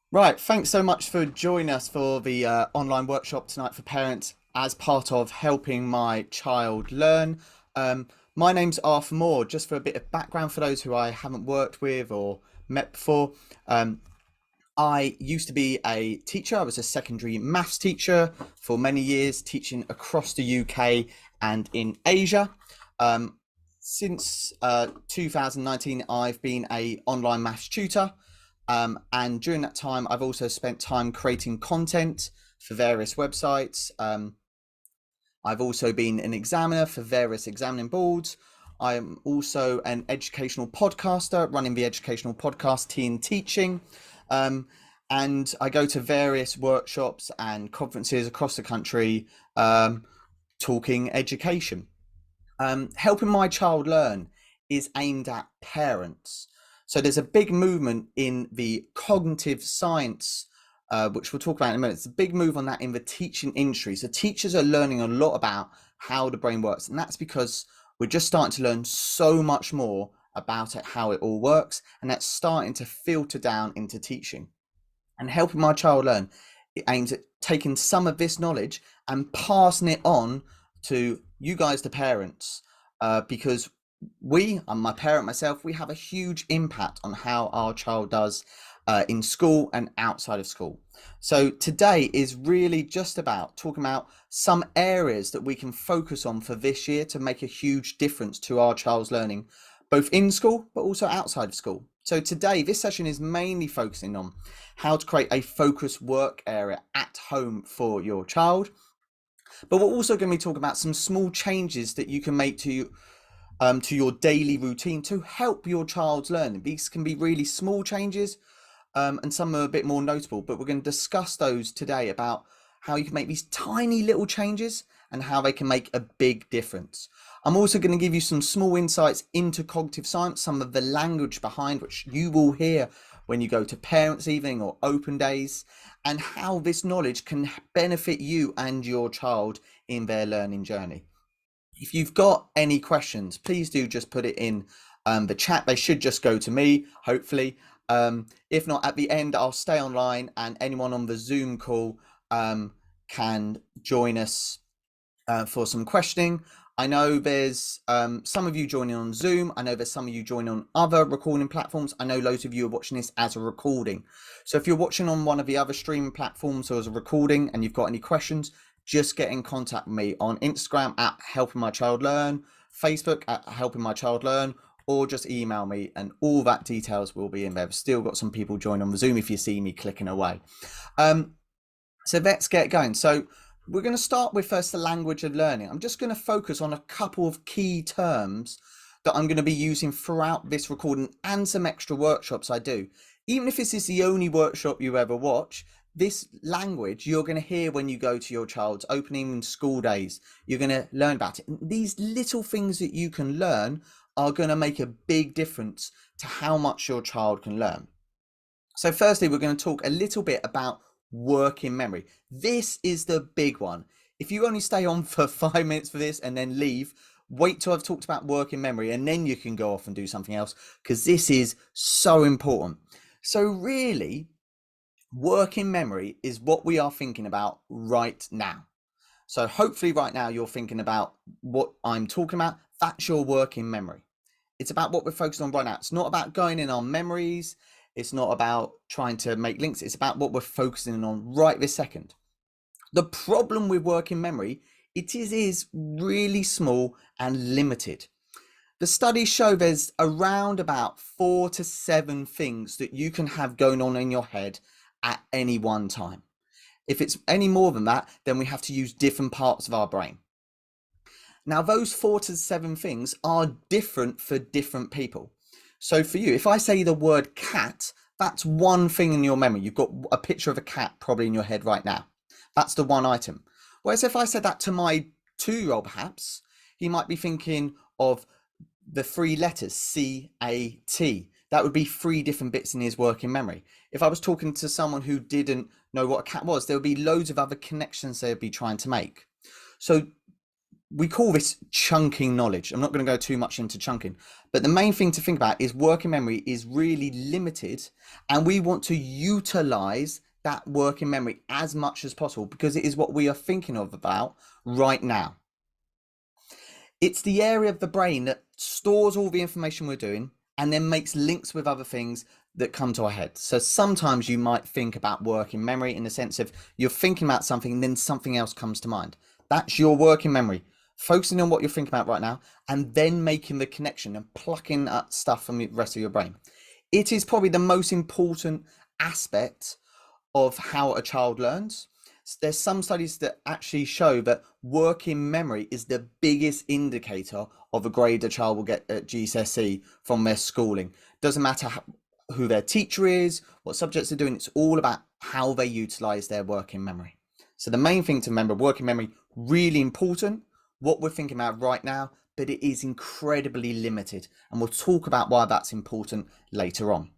Right, thanks so much for joining us for the online workshop tonight for parents as part of helping my child learn. My name's Arthur Moore. Just for a bit of background for those who I haven't worked with or met before, um, I used to be a teacher. I was a secondary maths teacher for many years, teaching across the UK and in Asia. Um, since 2019, I've been a online maths tutor, and during that time, I've also spent time creating content for various websites. I've also been an examiner for various examining boards. I'm also an educational podcaster, running the educational podcast Teen Teaching. Um, and I go to various workshops and conferences across the country, talking education. Helping my child learn is aimed at parents. So there's a big movement in the cognitive science, which we'll talk about in a minute. It's a big move on that in the teaching industry. So teachers are learning a lot about how the brain works, and that's because we're just starting to learn so much more about it, how it all works, and that's starting to filter down into teaching. And helping my child learn, it aims at taking some of this knowledge and passing it on to you guys, the parents, because we, I'm my parent myself, we have a huge impact on how our child does in school and outside of school. So today is really just about talking about some areas that we can focus on for this year to make a huge difference to our child's learning, both in school but also outside of school. So today, this session is mainly focusing on how to create a focused work area at home for your child. But we're also going to be talking about some small changes that you can make to your daily routine to help your child's learning. These can be really small changes, and some are a bit more notable, but we're going to discuss those today about how you can make these tiny little changes and how they can make a big difference. I'm also going to give you some small insights into cognitive science, some of the language behind which you will hear when you go to parents' evening or open days, and how this knowledge can benefit you and your child in their learning journey. If you've got any questions, please do just put it in the chat. They should just go to me, hopefully. If not, at the end, I'll stay online and anyone on the Zoom call can join us for some questioning. I know there's some of you joining on Zoom. I know there's some of you joining on other recording platforms. I know loads of you are watching this as a recording. So if you're watching on one of the other streaming platforms or as a recording and you've got any questions, just get in contact with me on Instagram at Helping My Child Learn, Facebook at Helping My Child Learn, or just email me and all that details will be in there. I've still got some people join on the Zoom if you see me clicking away. So let's get going. So we're going to start with first the language of learning. I'm just going to focus on a couple of key terms that I'm going to be using throughout this recording and some extra workshops I do. Even if this is the only workshop you ever watch, this language you're going to hear when you go to your child's opening school days. You're going to learn about it. These little things that you can learn are going to make a big difference to how much your child can learn. So firstly, we're going to talk a little bit about working memory. This is the big one. If you only stay on for 5 minutes for this and then leave, wait till I've talked about working memory and then you can go off and do something else because this is so important. So really, working memory is what we are thinking about right now. So hopefully right now you're thinking about what I'm talking about. That's your working memory. It's about what we're focused on right now. It's not about going in our memories. It's not about trying to make links. It's about what we're focusing on right this second. The problem with working memory, it is really small and limited. The studies show there's around about 4 to 7 things that you can have going on in your head at any one time. If it's any more than that, then we have to use different parts of our brain. Now, those 4 to 7 things are different for different people. So for you, if I say the word cat, that's one thing in your memory. You've got a picture of a cat probably in your head right now. That's the one item. Whereas if I said that to my 2-year-old, perhaps, he might be thinking of the 3 letters, C-A-T. That would be 3 different bits in his working memory. If I was talking to someone who didn't know what a cat was, there would be loads of other connections they would be trying to make. So We call this chunking knowledge. I'm not going to go too much into chunking, but the main thing to think about is working memory is really limited, and we want to utilize that working memory as much as possible because it is what we are thinking of about right now. It's the area of the brain that stores all the information we're doing and then makes links with other things that come to our head. So sometimes you might think about working memory in the sense of you're thinking about something and then something else comes to mind. That's your working memory, focusing on what you're thinking about right now and then making the connection and plucking up stuff from the rest of your brain. It is probably the most important aspect of how a child learns. There's some studies that actually show that working memory is the biggest indicator of a grade a child will get at GCSE from their schooling. Doesn't matter who their teacher is, what subjects they're doing, it's all about how they utilize their working memory. So the main thing to remember, working memory, really important, what we're thinking about right now, but it is incredibly limited. And we'll talk about why that's important later on.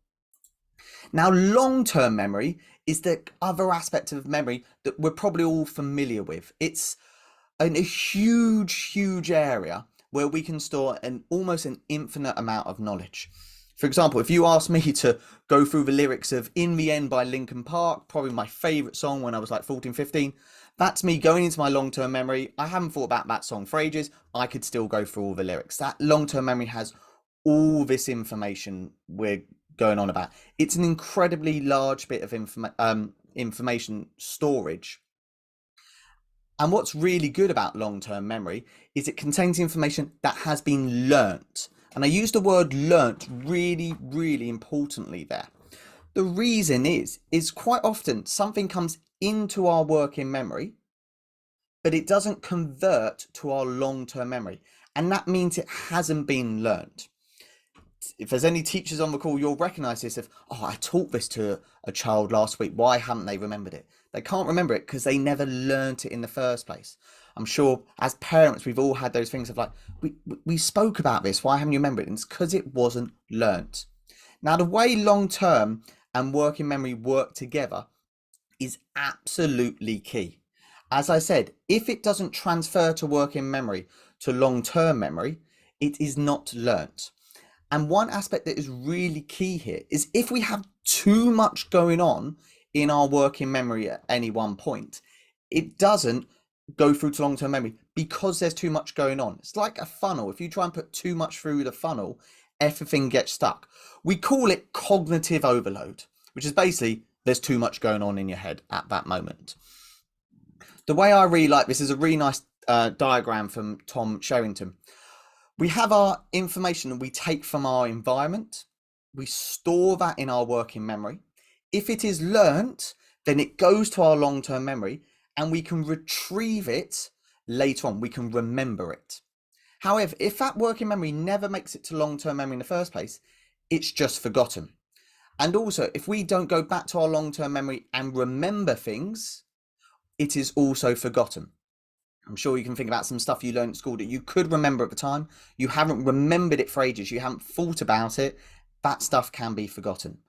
Now, long-term memory is the other aspect of memory that we're probably all familiar with. It's a huge area where we can store almost an infinite amount of knowledge. For example, if you ask me to go through the lyrics of In the End by Linkin Park, probably my favorite song when I was like 14, 15, that's me going into my long-term memory. I haven't thought about that song for ages. I could still go through all the lyrics. That long-term memory has all this information we're going on about. It's an incredibly large bit of information storage. And what's really good about long-term memory is it contains information that has been learnt. And I use the word learnt really importantly there. The reason is quite often something comes into our working memory, but it doesn't convert to our long-term memory. And that means it hasn't been learnt. If there's any teachers on the call, you'll recognize this of, oh, I taught this to a child last week. Why haven't they remembered it? They can't remember it because they never learnt it in the first place. I'm sure as parents, we've all had those things of like, we spoke about this. Why haven't you remembered it? And it's because it wasn't learnt. Now, the way long-term and working memory work together is absolutely key. As I said, if it doesn't transfer to working memory to long-term memory, it is not learnt. And one aspect that is really key here is if we have too much going on in our working memory at any one point, it doesn't go through to long-term memory because there's too much going on. It's like a funnel. If you try and put too much through the funnel, everything gets stuck. We call it cognitive overload, which is basically there's too much going on in your head at that moment. The way I really like this is a really nice diagram from Tom Sherrington. We have our information that we take from our environment. We store that in our working memory. If it is learnt, then it goes to our long-term memory and we can retrieve it later on. We can remember it. However, if that working memory never makes it to long-term memory in the first place, it's just forgotten. And also, if we don't go back to our long-term memory and remember things, it is also forgotten. I'm sure you can think about some stuff you learned at school that you could remember at the time. You haven't remembered it for ages. You haven't thought about it. That stuff can be forgotten.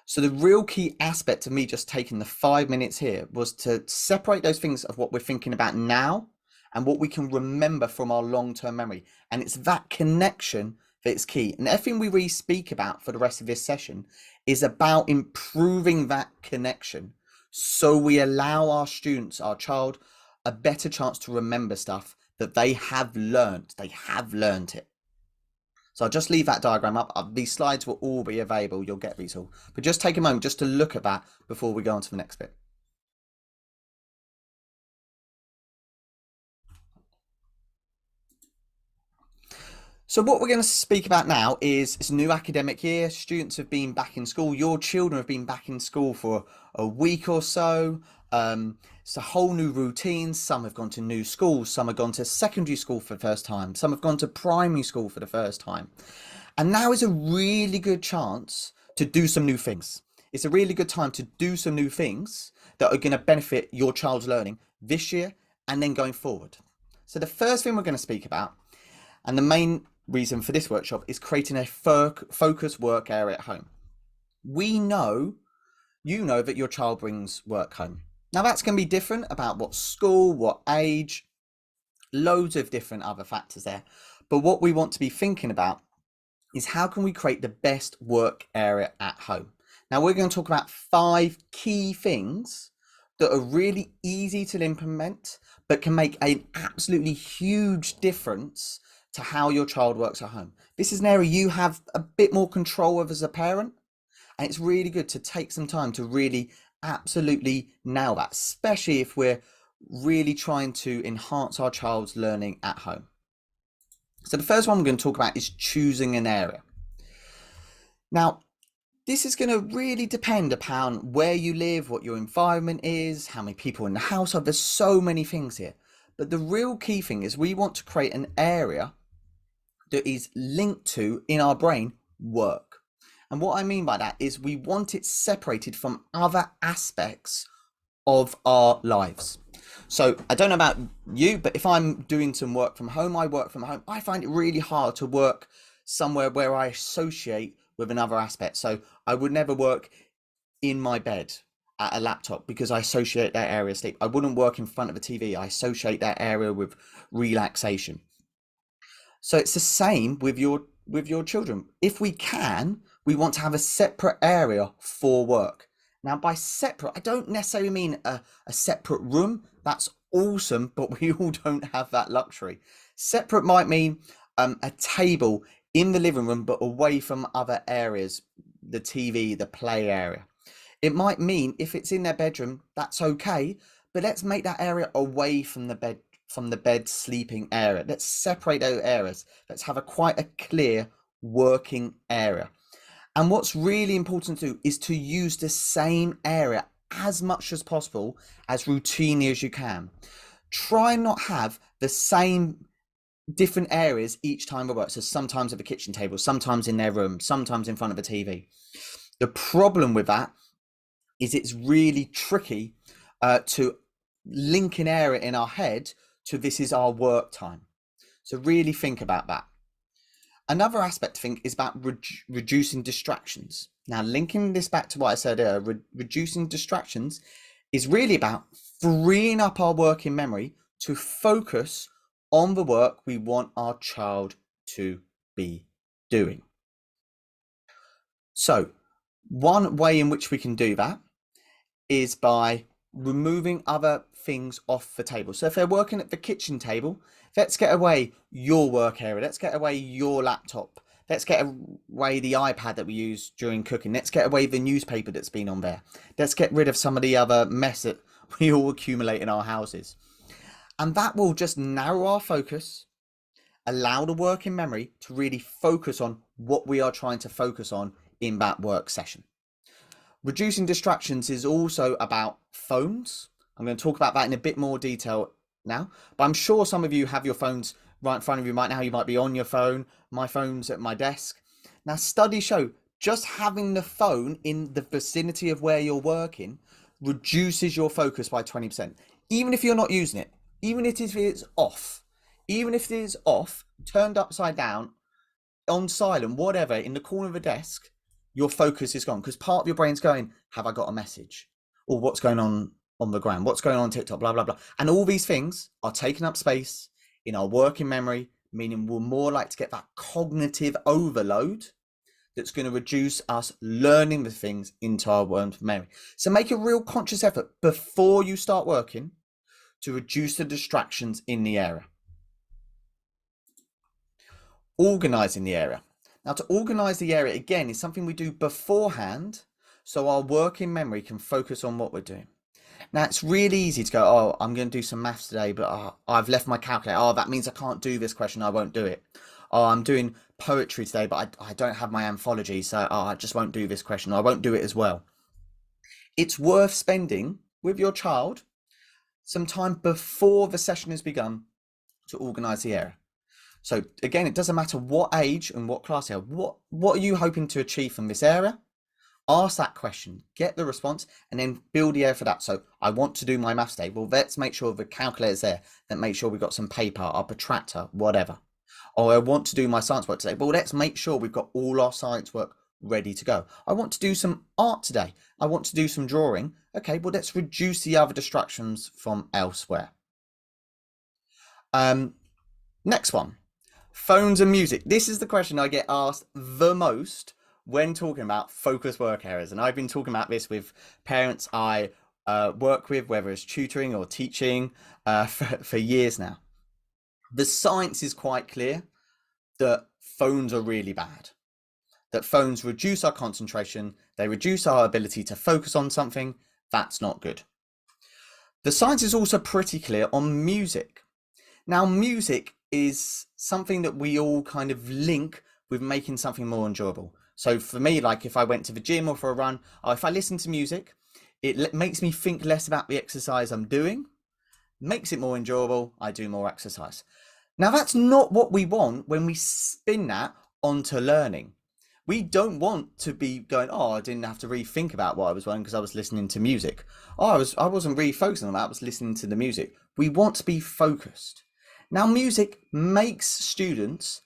So the real key aspect of me just taking the 5 minutes here was to separate those things of what we're thinking about now and what we can remember from our long-term memory. And it's that connection that's key. And everything we really speak about for the rest of this session is about improving that connection. So we allow our students, our child, a better chance to remember stuff that they have learned. They have learned it. So I'll just leave that diagram up. These slides will all be available. You'll get these all. But just take a moment just to look at that before we go on to the next bit. So what we're going to speak about now is it's a new academic year. Students have been back in school. Your children have been back in school for a week or so. It's a whole new routine. Some have gone to new schools. Some have gone to secondary school for the first time. Some have gone to primary school for the first time. And now is a really good chance to do some new things. It's a really good time to do some new things that are going to benefit your child's learning this year and then going forward. So the first thing we're going to speak about, and the main reason for this workshop, is creating a focused work area at home. We know, you know, that your child brings work home. Now that's going to be different about what school, what age, Loads of different other factors there. But what we want to be thinking about is how can we create the best work area at home? Now we're going to talk about 5 key things that are really easy to implement, but can make an absolutely huge difference to how your child works at home. This is an area you have a bit more control of as a parent, and it's really good to take some time to really absolutely nail that, especially if we're really trying to enhance our child's learning at home. So the first one we're going to talk about is choosing an area. Now, this is going to really depend upon where you live, what your environment is, how many people in the household. There's so many things here. But the real key thing is we want to create an area that is linked to, in our brain, work. And what I mean by that is we want it separated from other aspects of our lives. So I don't know about you, but if I'm doing some work from home, I work from home. I find it really hard to work somewhere where I associate with another aspect. So I would never work in my bed at a laptop because I associate that area with sleep. I wouldn't work in front of a TV. I associate that area with relaxation. So it's the same with your children. If we can, we want to have a separate area for work. Now, by separate, I don't necessarily mean a separate room. That's awesome, but we all don't have that luxury. Separate might mean a table in the living room, but away from other areas, the TV, the play area. It might mean if it's in their bedroom, that's okay, but let's make that area away from the bed sleeping area. Let's separate those areas. Let's have quite a clear working area. And what's really important to do is to use the same area as much as possible, as routinely as you can. Try not have the same different areas each time we work. So sometimes at the kitchen table, sometimes in their room, sometimes in front of a TV. The problem with that is it's really tricky to link an area in our head to this is our work time. So really think about that. Another aspect I think is about reducing distractions. Now, linking this back to what I said earlier, reducing distractions is really about freeing up our working memory to focus on the work we want our child to be doing. So one way in which we can do that is by removing other things off the table. So if they're working at the kitchen table, let's get away your work area. Let's get away your laptop. Let's get away the iPad that we use during cooking. Let's get away the newspaper that's been on there. Let's get rid of some of the other mess that we all accumulate in our houses. And that will just narrow our focus, allow the working memory to really focus on what we are trying to focus on in that work session. Reducing distractions is also about phones. I'm going to talk about that in a bit more detail now, but I'm sure some of you have your phones right in front of you right now. You might be on your phone. My phone's at my desk. Now, studies show just having the phone in the vicinity of where you're working reduces your focus by 20%. Even if you're not using it, even if it's off, turned upside down, on silent, whatever, in the corner of a desk, your focus is gone because part of your brain's going, have I got a message? Or what's going on the ground? What's going on TikTok? Blah, blah, blah. And all these things are taking up space in our working memory, meaning we're more likely to get that cognitive overload that's going to reduce us learning the things into our memory. So make a real conscious effort before you start working to reduce the distractions in the area. Organizing the area. Now, to organize the area, again, is something we do beforehand so our working memory can focus on what we're doing. Now, it's really easy to go, oh, I'm going to do some maths today, but I've left my calculator. Oh, that means I can't do this question. I won't do it. Oh, I'm doing poetry today, but I don't have my anthology, so I just won't do this question. I won't do it as well. It's worth spending with your child some time before the session has begun to organize the area. So again, it doesn't matter what age and what class you are. What are you hoping to achieve from this area? Ask that question, get the response, and then build the area for that. So I want to do my maths day. Well, let's make sure the calculator's there. Then make sure we've got some paper, our protractor, whatever. Or I want to do my science work today. Well, let's make sure we've got all our science work ready to go. I want to do some art today. I want to do some drawing. Okay, well, let's reduce the other distractions from elsewhere. Um, Next one, phones and music. This is the question I get asked the most when talking about focus work areas. And I've been talking about this with parents I work with, whether it's tutoring or teaching, for years now. The science is quite clear that phones are really bad, that phones reduce our concentration, they reduce our ability to focus on something. That's not good. The science is also pretty clear on music. Now, music is something that we all kind of link with making something more enjoyable. So for me, like if I went to the gym or for a run, or if I listen to music, it makes me think less about the exercise I'm doing, makes it more enjoyable, I do more exercise. Now, that's not what we want when we spin that onto learning. We don't want to be going, oh, I didn't have to really think about what I was learning because I was listening to music. Oh, I wasn't really focusing on that, I was listening to the music. We want to be focused. Now, music makes students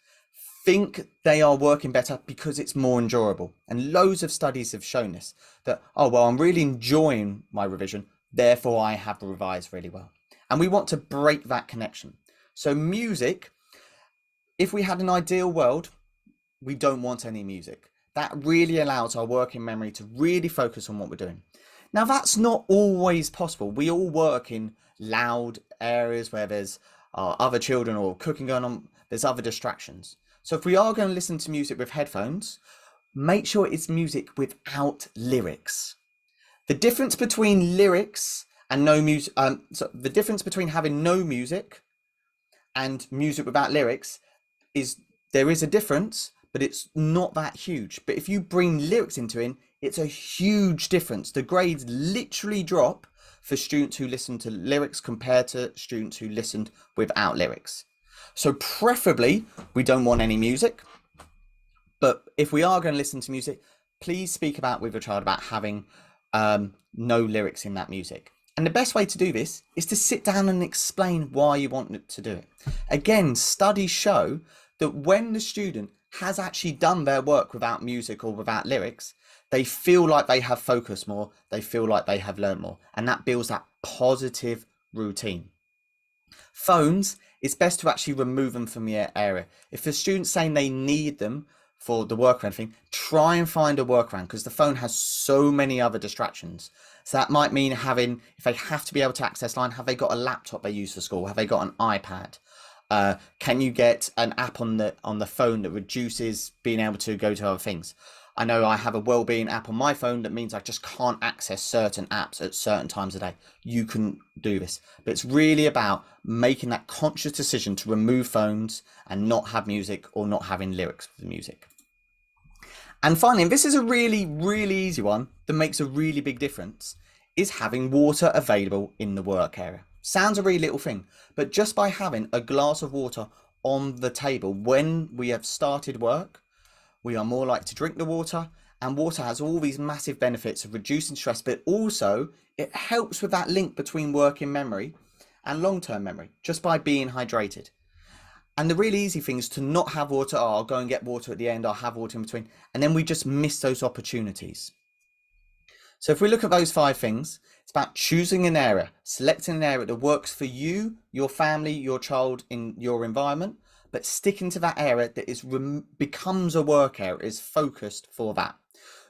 think they are working better because it's more enjoyable. And loads of studies have shown this, that, oh, well, I'm really enjoying my revision, therefore I have revised really well. And we want to break that connection. So music, if we had an ideal world, we don't want any music. That really allows our working memory to really focus on what we're doing. Now, that's not always possible. We all work in loud areas where there's other children or cooking going on, there's other distractions. So if we are going to listen to music with headphones, make sure it's music without lyrics. The difference between lyrics and no music, so the difference between having no music and music without lyrics is there is a difference, but it's not that huge. But if you bring lyrics into it, it's a huge difference. The grades literally drop for students who listen to lyrics compared to students who listened without lyrics. So preferably, we don't want any music. But if we are going to listen to music, please speak about with your child about having no lyrics in that music. And the best way to do this is to sit down and explain why you want to do it. Again, studies show that when the student has actually done their work without music or without lyrics, they feel like they have focused more, they feel like they have learned more, and that builds that positive routine. Phones, it's best to actually remove them from your area. If the student's saying they need them for the work or anything, try and find a workaround because the phone has so many other distractions. So that might mean having, if they have to be able to access line, have they got a laptop they use for school? Have they got an iPad? Can you get an app on the phone that reduces being able to go to other things? I know I have a Wellbeing app on my phone that means I just can't access certain apps at certain times a day. You can do this, but it's really about making that conscious decision to remove phones and not have music or not having lyrics for the music. And finally, and this is a really, really easy one that makes a really big difference, is having water available in the work area. Sounds a really little thing, but just by having a glass of water on the table when we have started work, we are more likely to drink the water, and water has all these massive benefits of reducing stress, but also it helps with that link between working memory and long-term memory just by being hydrated. And the really easy thing is to not have water. Oh, I'll go and get water at the end, I'll have water in between, and then we just miss those opportunities. So if we look at those 5 things, it's about choosing an area, selecting an area that works for you, your family, your child in your environment, but sticking to that area that is becomes a work area, is focused for that.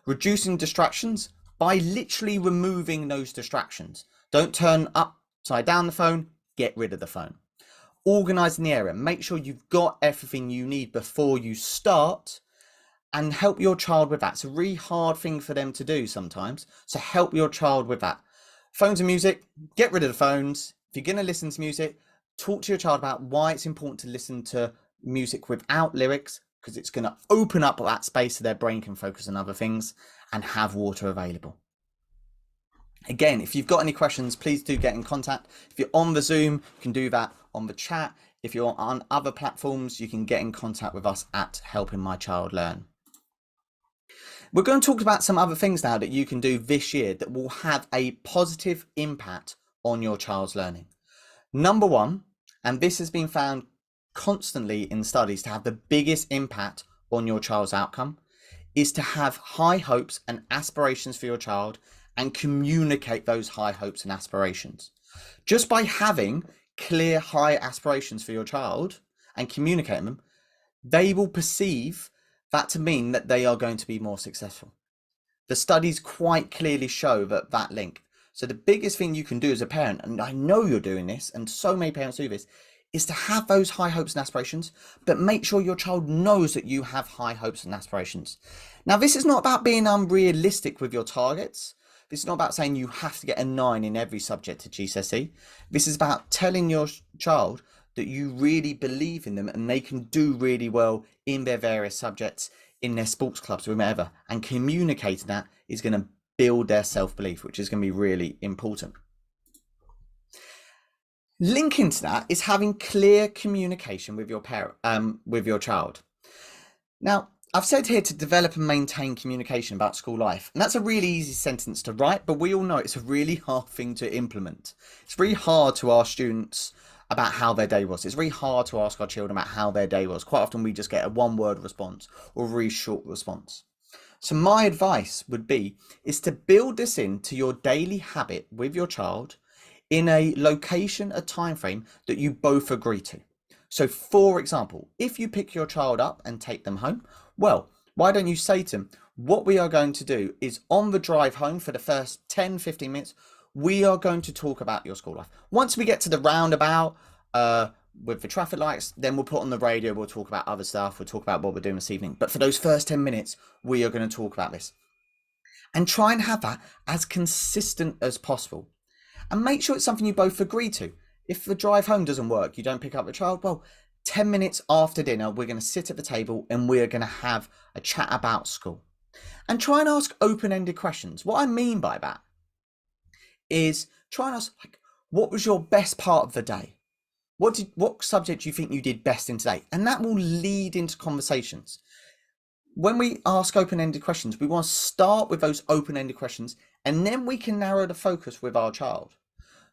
Reducing distractions by literally removing those distractions. Don't turn upside down the phone, get rid of the phone. Organising the area, make sure you've got everything you need before you start, and help your child with that. It's a really hard thing for them to do sometimes, so help your child with that. Phones and music, get rid of the phones. If you're going to listen to music, talk to your child about why it's important to listen to music without lyrics, because it's going to open up that space so their brain can focus on other things, and have water available. Again, if you've got any questions, please do get in contact. If you're on the Zoom, you can do that on the chat. If you're on other platforms, you can get in contact with us at Helping My Child Learn. We're going to talk about some other things now that you can do this year that will have a positive impact on your child's learning. Number one, and this has been found constantly in studies to have the biggest impact on your child's outcome, is to have high hopes and aspirations for your child and communicate those high hopes and aspirations. Just by having clear, high aspirations for your child and communicate them, they will perceive that to mean that they are going to be more successful. The studies quite clearly show that link. So the biggest thing you can do as a parent, and I know you're doing this, and so many parents do this, is to have those high hopes and aspirations, but make sure your child knows that you have high hopes and aspirations. Now, this is not about being unrealistic with your targets. This is not about saying you have to get a 9 in every subject at GCSE. This is about telling your child that you really believe in them and they can do really well in their various subjects, in their sports clubs, whatever. And communicating that is going to build their self-belief, which is going to be really important. Linking to that is having clear communication with your with your child. Now, I've said here to develop and maintain communication about school life, and that's a really easy sentence to write, but we all know it's a really hard thing to implement. It's really hard to ask students about how their day was. It's really hard to ask our children about how their day was. Quite often we just get a one-word response or a really short response. So my advice would be is to build this into your daily habit with your child in a location, a time frame that you both agree to. So for example, if you pick your child up and take them home, well, why don't you say to them, what we are going to do is on the drive home for the first 10-15 minutes, we are going to talk about your school life. Once we get to the roundabout with the traffic lights, then we'll put on the radio, we'll talk about other stuff, we'll talk about what we're doing this evening. But for those first 10 minutes, we are going to talk about this. And try and have that as consistent as possible. And make sure it's something you both agree to. If the drive home doesn't work, you don't pick up the child, well, 10 minutes after dinner, we're going to sit at the table and we're going to have a chat about school. And try and ask open-ended questions. What I mean by that is try and ask, like, what was your best part of the day? What subject do you think you did best in today? And that will lead into conversations. When we ask open-ended questions, we want to start with those open-ended questions, and then we can narrow the focus with our child.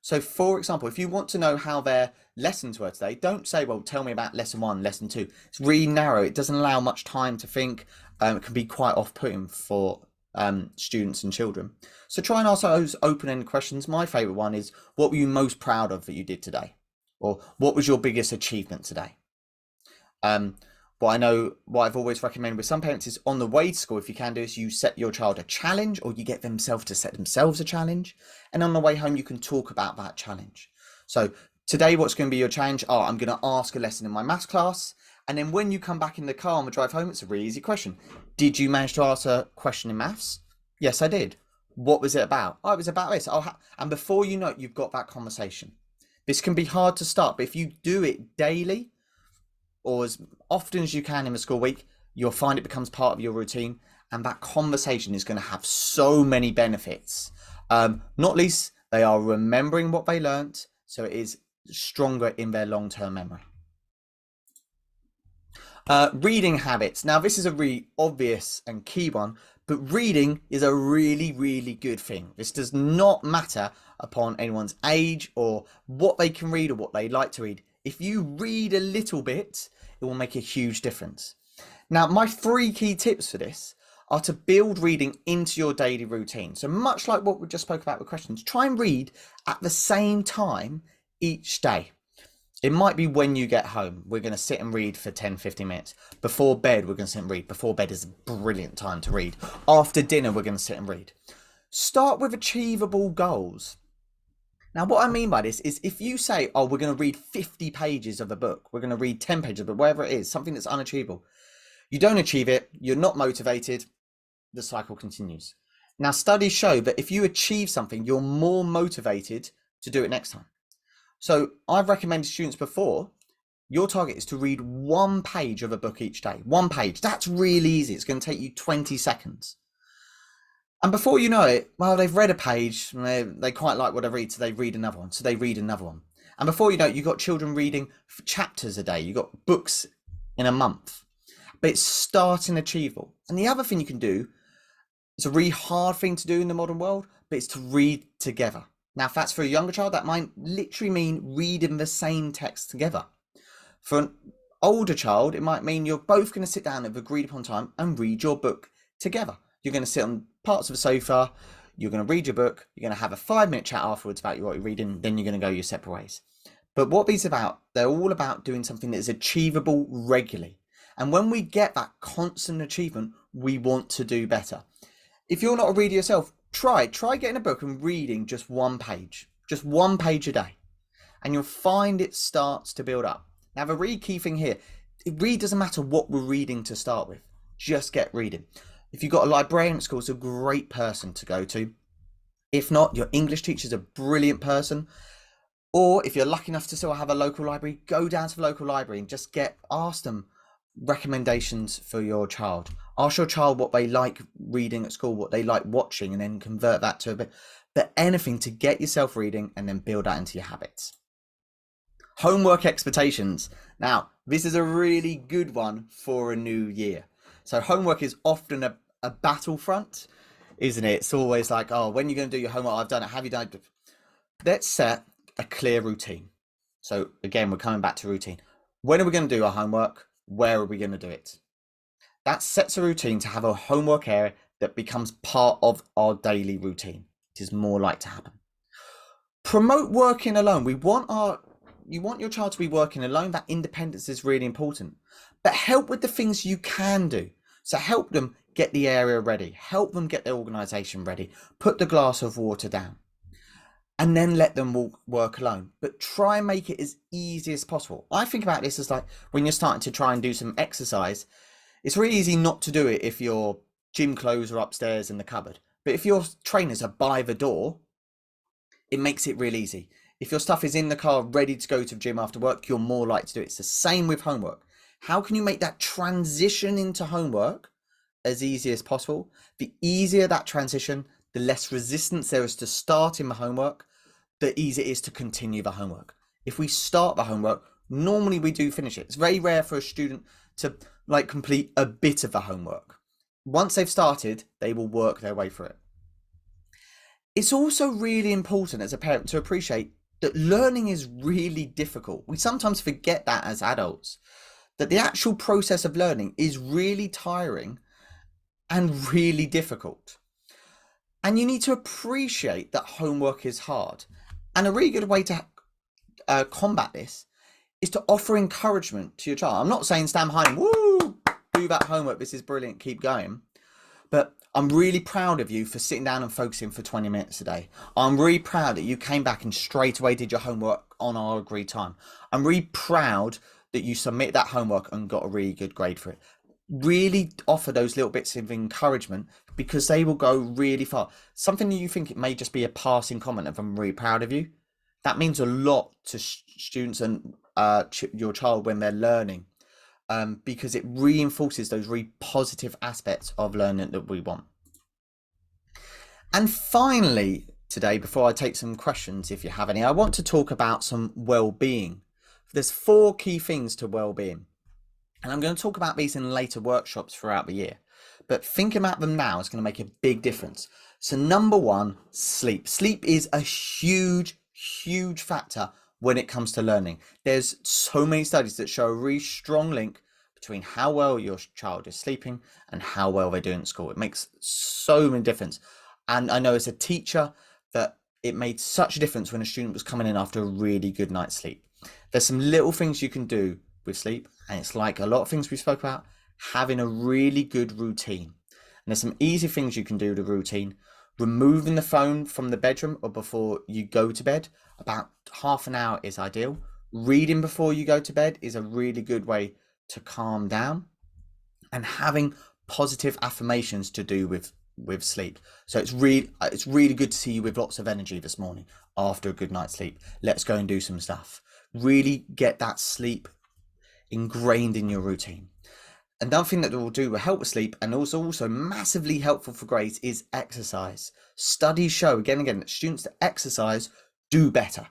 So for example, if you want to know how their lessons were today, don't say, well, tell me about lesson 1, lesson 2. It's really narrow. It doesn't allow much time to think. It can be quite off-putting for students and children. So try and ask those open-ended questions. My favorite one is, what were you most proud of that you did today? Or what was your biggest achievement today? What I know, what I've always recommended with some parents is on the way to school, if you can do this, you set your child a challenge, or you get themselves to set themselves a challenge. And on the way home, you can talk about that challenge. So today, what's going to be your challenge? Oh, I'm going to ask a lesson in my maths class. And then when you come back in the car on the drive home, it's a really easy question. Did you manage to ask a question in maths? Yes, I did. What was it about? Oh, it was about this. And before you know it, you've got that conversation. This can be hard to start, but if you do it daily, or as often as you can in the school week, you'll find it becomes part of your routine, and that conversation is going to have so many benefits. Not least, they are remembering what they learnt, so it is stronger in their long-term memory. Reading habits. Now, this is a really obvious and key one, but reading is a really, really good thing. This does not matter upon anyone's age or what they can read or what they like to read. If you read a little bit, it will make a huge difference. Now, my 3 key tips for this are to build reading into your daily routine. So much like what we just spoke about with questions, try and read at the same time each day. It might be when you get home, we're going to sit and read for 10-15 minutes. Before bed, we're going to sit and read. Before bed is a brilliant time to read. After dinner, we're going to sit and read. Start with achievable goals. Now, what I mean by this is if you say, oh, we're going to read 50 pages of a book, we're going to read 10 pages of a book, whatever it is, something that's unachievable. You don't achieve it, you're not motivated, the cycle continues. Now, studies show that if you achieve something, you're more motivated to do it next time. So I've recommended students before, your target is to read 1 page of a book each day. 1 page, that's really easy. It's going to take you 20 seconds. And before you know it, well, they've read a page, and they quite like what they read, so they read another one, so they read another one. And before you know it, you've got children reading chapters a day. You've got books in a month. But it's starting achievable. And the other thing you can do, it's a really hard thing to do in the modern world, but it's to read together. Now, if that's for a younger child, that might literally mean reading the same text together. For an older child, it might mean you're both going to sit down at an agreed upon time and read your book together. You're going to sit on parts of the sofa, you're going to read your book, you're going to have a 5-minute chat afterwards about what you're reading, then you're going to go your separate ways. But what these are about, they're all about doing something that is achievable regularly. And when we get that constant achievement, we want to do better. If you're not a reader yourself, try getting a book and reading just one page a day, and you'll find it starts to build up. Now, the really key thing here, it really doesn't matter what we're reading to start with, just get reading. If you've got a librarian at school, it's a great person to go to. If not, your English teacher's a brilliant person. Or if you're lucky enough to still have a local library, go down to the local library and just ask them recommendations for your child. Ask your child what they like reading at school, what they like watching, and then convert that to a bit. But anything to get yourself reading and then build that into your habits. Homework expectations. Now, this is a really good one for a new year. So homework is often a battlefront, isn't it? It's always like, oh, when are you going to do your homework? I've done it. Have you done it? Let's set a clear routine. So again, we're coming back to routine. When are we going to do our homework? Where are we going to do it? That sets a routine to have a homework area that becomes part of our daily routine. It is more like to happen. Promote working alone. You want your child to be working alone. That independence is really important. But help with the things you can do. So help them get the area ready. Help them get their organisation ready. Put the glass of water down. And then let them work alone. But try and make it as easy as possible. I think about this as like when you're starting to try and do some exercise, it's really easy not to do it if your gym clothes are upstairs in the cupboard. But if your trainers are by the door, it makes it real easy. If your stuff is in the car ready to go to the gym after work, you're more likely to do it. It's the same with homework. How can you make that transition into homework as easy as possible? The easier that transition, the less resistance there is to starting the homework, the easier it is to continue the homework. If we start the homework, normally we do finish it. It's very rare for a student to complete a bit of the homework. Once they've started, they will work their way through it. It's also really important as a parent to appreciate that learning is really difficult. We sometimes forget that as adults, that the actual process of learning is really tiring and really difficult. And you need to appreciate that homework is hard. And a really good way to combat this is to offer encouragement to your child. I'm not saying stand behind him, woo, do that homework, this is brilliant, keep going. But I'm really proud of you for sitting down and focusing for 20 minutes a day. I'm really proud that you came back and straight away did your homework on our agreed time. I'm really proud that you submitted that homework and got a really good grade for it. Really offer those little bits of encouragement because they will go really far. Something that you think it may just be a passing comment of I'm really proud of you. That means a lot to students and your child when they're learning. Because it reinforces those really positive aspects of learning that we want. And finally, today, before I take some questions, if you have any, I want to talk about some well-being. There's 4 key things to well-being. And I'm going to talk about these in later workshops throughout the year. But think about them now, it's going to make a big difference. So number 1, sleep. Sleep is a huge factor when it comes to learning. There's so many studies that show a really strong link between how well your child is sleeping and how well they're doing at school. It makes so many difference. And I know as a teacher that it made such a difference when a student was coming in after a really good night's sleep. There's some little things you can do with sleep, and it's like a lot of things we spoke about, having a really good routine. And there's some easy things you can do with a routine. Removing the phone from the bedroom or before you go to bed, about half an hour is ideal. Reading before you go to bed is a really good way to calm down, and having positive affirmations to do with sleep. So it's really good to see you with lots of energy this morning after a good night's sleep. Let's go and do some stuff. Really get that sleep ingrained in your routine. Another thing that will help with sleep and also massively helpful for grades is exercise. Studies show again and again that students that exercise do better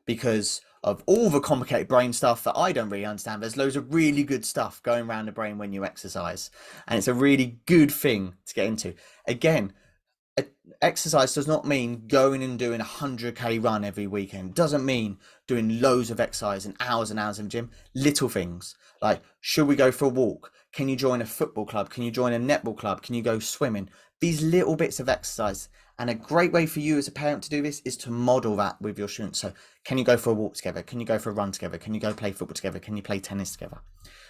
because of all the complicated brain stuff that I don't really understand. There's loads of really good stuff going around the brain when you exercise, and it's a really good thing to get into. Again, exercise does not mean going and doing a 100k run every weekend. It doesn't mean doing loads of exercise and hours of gym. Little things like, should we go for a walk? Can you join a football club? Can you join a netball club? Can you go swimming? These little bits of exercise. And a great way for you as a parent to do this is to model that with your students. So can you go for a walk together? Can you go for a run together? Can you go play football together? Can you play tennis together?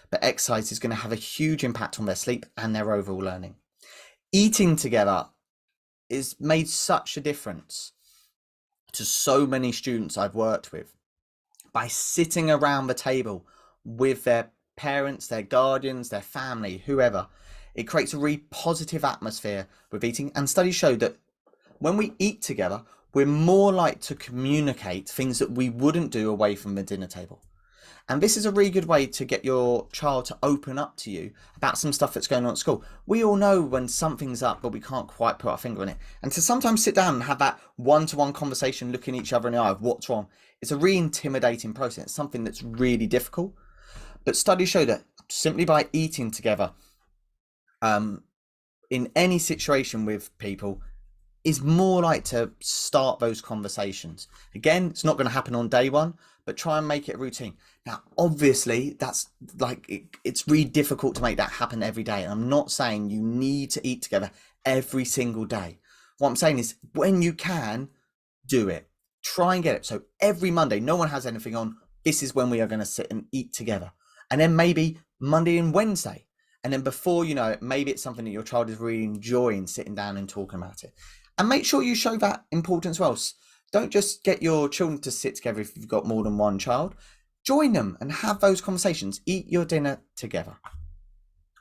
But exercise is going to have a huge impact on their sleep and their overall learning. Eating together is made such a difference to so many students I've worked with by sitting around the table with their parents, their guardians, their family, whoever. It creates a really positive atmosphere with eating, and studies show that when we eat together, we're more likely to communicate things that we wouldn't do away from the dinner table. And this is a really good way to get your child to open up to you about some stuff that's going on at school. We all know when something's up, but we can't quite put our finger on it. And to sometimes sit down and have that one-to-one conversation, looking each other in the eye of what's wrong, it's a really intimidating process. It's something that's really difficult. But studies show that simply by eating together, in any situation with people, is more like to start those conversations. Again, it's not going to happen on day one, but try and make it a routine. Now, obviously, that's like, it's really difficult to make that happen every day. And I'm not saying you need to eat together every single day. What I'm saying is when you can, do it. Try and get it. So every Monday, no one has anything on. This is when we are going to sit and eat together. And then maybe Monday and Wednesday. And then before you know it, maybe it's something that your child is really enjoying sitting down and talking about it. And make sure you show that importance as well. Don't just get your children to sit together if you've got more than one child. Join them and have those conversations. Eat your dinner together.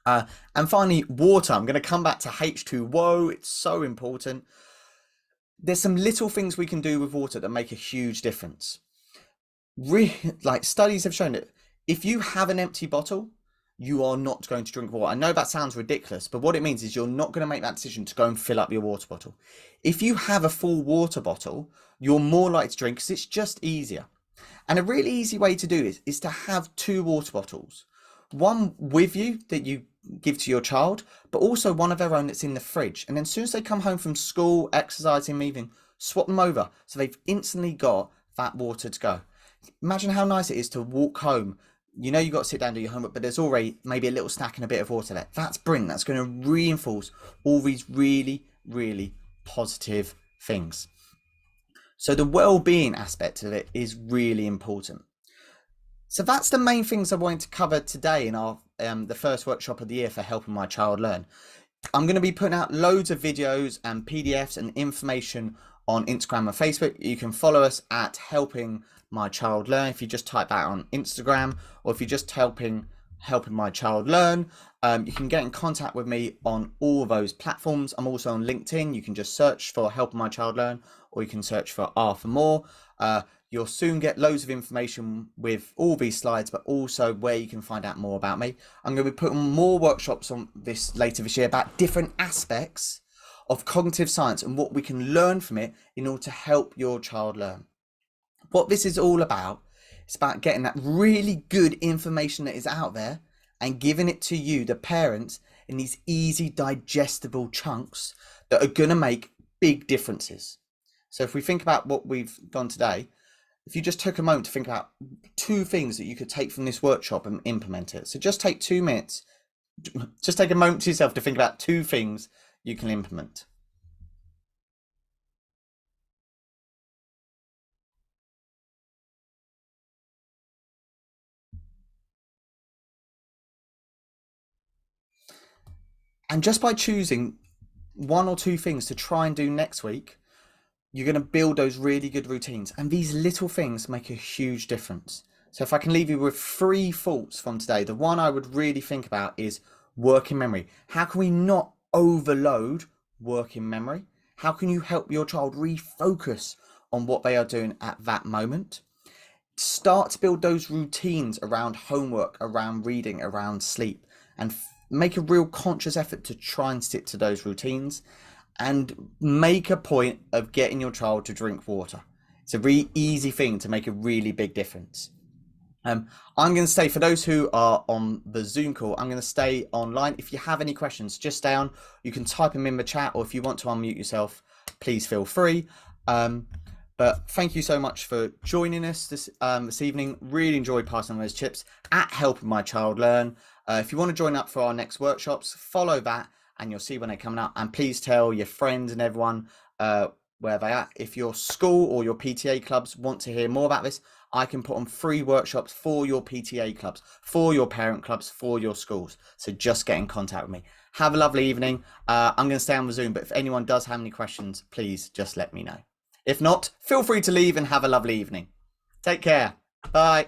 And finally, water. I'm going to come back to H2O. It's so important. There's some little things we can do with water that make a huge difference. Like studies have shown that if you have an empty bottle, you are not going to drink water. I know that sounds ridiculous, but what it means is you're not going to make that decision to go and fill up your water bottle. If you have a full water bottle, you're more likely to drink because it's just easier. And a really easy way to do this is to have 2 water bottles. One with you that you give to your child, but also one of their own that's in the fridge. And then as soon as they come home from school, exercising, leaving, swap them over. So they've instantly got that water to go. Imagine how nice it is to walk home. You know, you've got to sit down and do your homework, but there's already maybe a little snack and a bit of water there. That's brilliant. That's going to reinforce all these really, really positive things. So the well-being aspect of it is really important. So that's the main things I wanted to cover today in our the first workshop of the year for helping my child learn. I'm going to be putting out loads of videos and PDFs and information on Instagram and Facebook. You can follow us at Helping My Child Learn if you just type that on Instagram, or if you're just helping my child learn, you can get in contact with me on all of those platforms. I'm also on LinkedIn. You can just search for Helping My Child Learn, or you can search for R for More. You'll soon get loads of information with all these slides, but also where you can find out more about me. I'm going to be putting more workshops on this later this year about different aspects of cognitive science and what we can learn from it in order to help your child learn. What this is all about, it's about getting that really good information that is out there and giving it to you, the parents, in these easy digestible chunks that are going to make big differences. So if we think about what we've done today, if you just took a moment to think about 2 things that you could take from this workshop and implement it. So just take 2 minutes, just take a moment to yourself to think about 2 things you can implement. And just by choosing 1 or 2 things to try and do next week, you're going to build those really good routines. And these little things make a huge difference. So if I can leave you with 3 thoughts from today, the one I would really think about is working memory. How can we not overload working memory? How can you help your child refocus on what they are doing at that moment? Start to build those routines around homework, around reading, around sleep, and make a real conscious effort to try and stick to those routines. And make a point of getting your child to drink water. It's a really easy thing to make a really big difference. I'm going to stay, for those who are on the Zoom call, I'm going to stay online. If you have any questions, just stay on. You can type them in the chat, or if you want to unmute yourself, please feel free. But thank you so much for joining us this evening. Really enjoyed passing on those tips at Helping My Child Learn. If you want to join up for our next workshops, follow that and you'll see when they're coming up. And please tell your friends and everyone where they are. If your school or your PTA clubs want to hear more about this, I can put on free workshops for your PTA clubs, for your parent clubs, for your schools. So just get in contact with me. Have a lovely evening. I'm going to stay on the Zoom, but if anyone does have any questions, please just let me know. If not, feel free to leave and have a lovely evening. Take care. Bye.